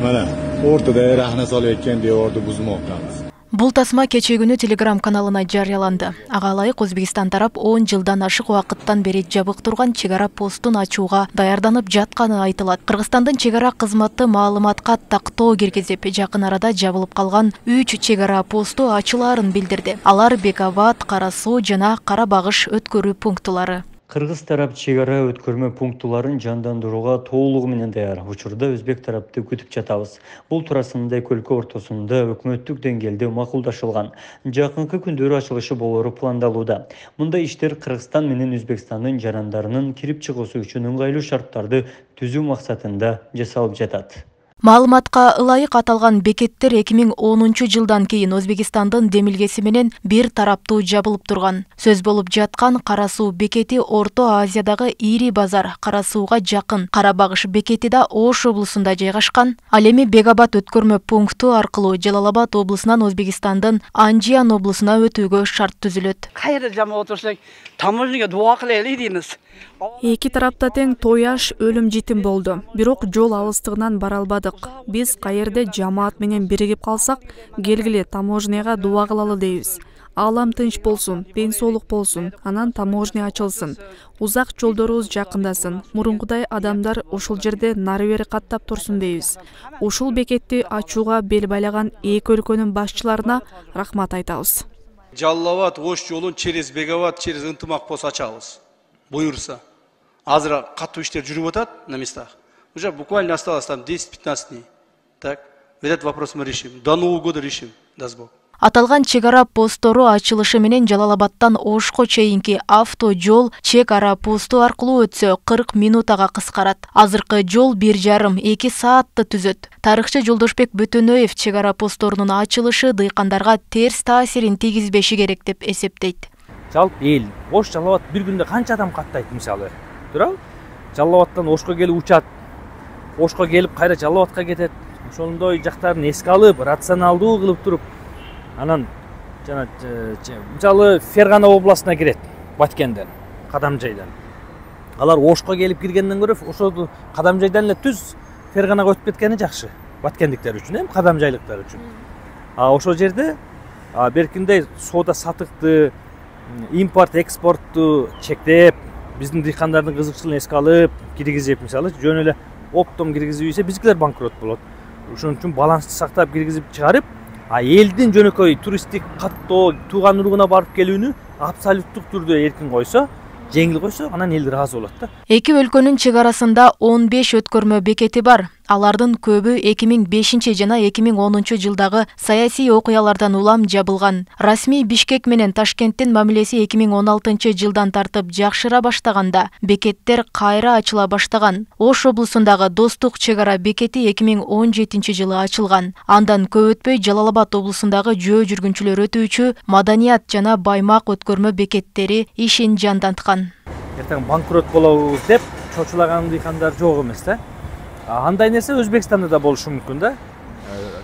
Mana ortada rahna solib etgan devorni buzmoqdamiz. Бул тасма кече күнү Telegram каналына жарыяланды. Ага ылайык Өзбекстан тарап 10 жылдан ашык убакыттан бери жабык турган чегара постун ачууга даярданып жатканы айтылат. Кыргызстандын чегара кызматы маалыматка тактоо киргизип, жакын арада жабылып калган 3 чегара посту ачылаарын билдирди. Алар Бекабад, Кара Суу жана Кара Багыш өткөрүү пунктулары. Кыргыз тарап чегара өткөрмө пунктуларын жандандырууга толугу менен даяр. Учурда өзбек тарапты күтүп жатабыз. Бул туурасында эки өлкө ортосунда өкмөттүк деңгээлде макулдашылган. Жакынкы күндөрү ачылышы болору пландалууда. Мындай иштер Кыргызстан менен Өзбекстандын жарандарынын кирип чыгуусу үчүн ыңгайлуу шарттарды түзүү максатында жасалып жатат. Маалыматка ылайык аталган бекеттер 2010 жылдан кийин Өзбекстандын демилгеси менен бир тараптуу жабылып турган. Сөз болуп жаткан Кара Суу бекети Орто Азиядагы ири базар Кара Сууга жакын. Кара Багыш бекети да Ош облусунда жайгашкан. Ал эми Бекабад өткөрмө пункту аркылуу Жалалабад облусунан Өзбекстандын Анжиян облусуна өтүүгө шарт түзүлөт. Кайра жама отурсак, таможняга дуа кылайлы дейбиз. Эки тарапта тең тояш өлүм житим болду. Бирок жол алыстыгынан бара албадык. Биз каерде жамаат менен биригип калсак, келгиле таможняга дуа кылалы дейбиз. Аалам тынч болсун, ден соолук болсун, анан таможня ачылсын. Узак жолдорубуз жакындасын. Мурункудай адамдар ушул жерде нары бери каттап турсун дейбиз. Ушул бекетти ачууга бел байлаган эки өлкөнүн башчыларына рахмат айтабыз. Жалалабад Ош жолун через Бекабад, через Ынтымак пост ачабыз. Буюрса. Азыр катуу иштер жүрүп атат на местах. Уже буквально осталось там 10-15 дней. Так, этот вопрос мы решим. До Нового года решим, даст Бог. Аталган чегара посттору ачылышы менен Жалалабадтан Ошко чейинки авто жол чек ара посту аркылуу өтсө 40 минутага кыскарат. Азыркы жол 1,5-2 саатты түзөт. Тарыхчы Жолдошбек Бөтөнөев чегара постторунун ачылышы дыйкандарга терс таасирин тийгизбеши керек деп эсептейт. Жалпы эл Ош Жалалабад бир күндө канча адам каттайт мисалы? Туурабы? Жалалабадтан Ошко келип учат. Ошко келип кайра Жалалабадка кетет. Ошондой жактарын эске алып, рационалдуу кылып туруп, анан жана мисалы Фергана областына кирет, Баткенден, Кадамжайдан. Алар Ошко келип киргенден көрө, ошо Кадамжайдан эле түз Ферганага өтүп кеткени жакшы. Баткендиктер үчүн, Кадамжайлыктар үчүн. Ошол жерде беркиндей соода сатыкты, импорт экспортту чектеп, биздин дыйкандардын кызыкчылыгын эске алып, киргизип, мисалы, жөн эле оптом киргизип ийсе, биздикилер банкрот болот. Ошон үчүн балансты сактап киргизип чыгарып, элдин жөнөкөй туристтик каттоо, тууган уругуна барып келүүнү абсолюттук түрдө эркин койсо, жеңил койсо, анан эл ыраазы болот да. Эки өлкөнүн чегарасында 15 өткөрмө бекети бар. Алардын көбү 2005 жана 2010 жылдагы саясий окуялардан улам жабылган. Расмий Бишкек менен Ташкенттин мамилеси 2016 жылдан тартып жакшыра баштаганда, бекеттер кайра ачыла баштаган. Ош облусундагы Достук чегара бекети 2017 жылы ачылган. Андан көп өтпөй Жалалабад облусундагы жөө жүргүнчүлөр өтүүчү Маданият жана Баймак өткөрмө бекеттери ишин жанданткан. Эртең банкрот болобуз деп чочулаган дыйкандар жок эмес да. Андай нерсе Өзбекстанда да болушу мүмкүн да.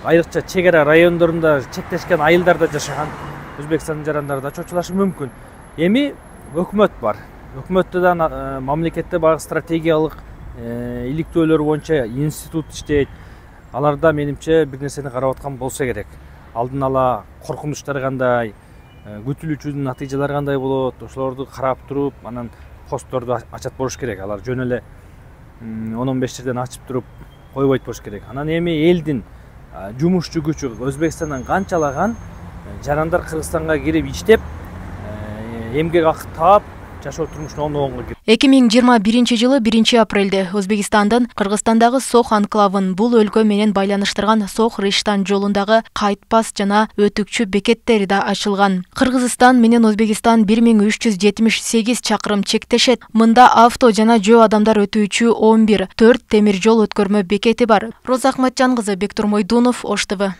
Айрыкча чегара райондорунда чектешкен айылдарда жашаган Өзбекстандын жарандары да чочулашы мүмкүн. Эми өкмөт бар. Өкмөттө да мамлекетте багы стратегиялык иликтөөлөр боюнча институт иштейт. Аларда менимче бир нерсени карап аткан болсо керек. Алдын ала коркунучтар кандай, күтүлүүчү натыйжалар кандай болот, ошолорду карап туруп, анан постторду ачат болуш керек. Алар жөн эле 10-15 жерден ачып туруп койбойт болуш керек. Анан эми элдин жумушчу күчү Өзбекстандан канчалаган жарандар Кыргызстанга кирип иштеп, эмгек акы таап, жашоо турмушун оңдогонго кирет. 2021 жылы 1 апрелде Өзбекстандын Кыргызстандагы Сох анклавын бул өлкө менен байланыштырган Сох Риштан жолундагы кайтпас жана өтүкчү бекеттери да ачылган. Кыргызстан менен Өзбекстан 1378 чакырым чектешет. Мында авто жана жөө адамдар өтүүчү 11, 4 темир жол өткөрмө бекети бар. Роза Ахматжан кызы, Бектур Мойдунов, Ош ТВ.